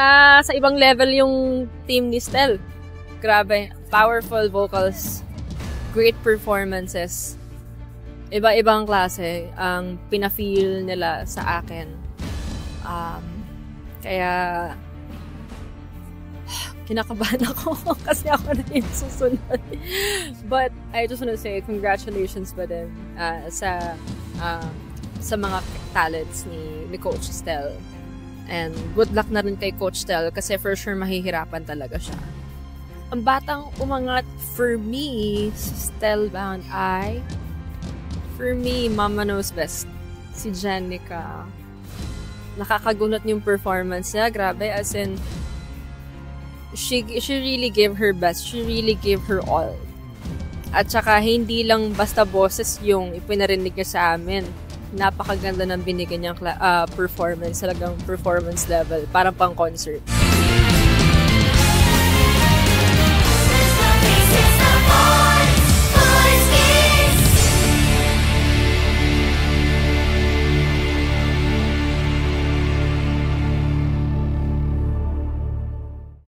Nasa ibang level yung team ni Stel. Grabe, powerful vocals, great performances. Iba-ibang klase ang pina-feel nila sa akin. Kaya kinakabahan ako kasi ako na yung susunod. But I just want to say congratulations pa din sa mga talents ni Coach Stel. And good luck na rin kay Coach Stel kasi for sure mahihirapan talaga siya. Ang batang umangat for me sa Stelbound ay for me, Mama Knows Best. Si Jenica. Nakakagunot yung performance niya. Grabe, as in she really gave her best. She really gave her all. At saka hindi lang basta boses yung ipinarinig niya sa amin. Napakaganda ng binigyan niyang performance, talagang performance level, parang pang concert.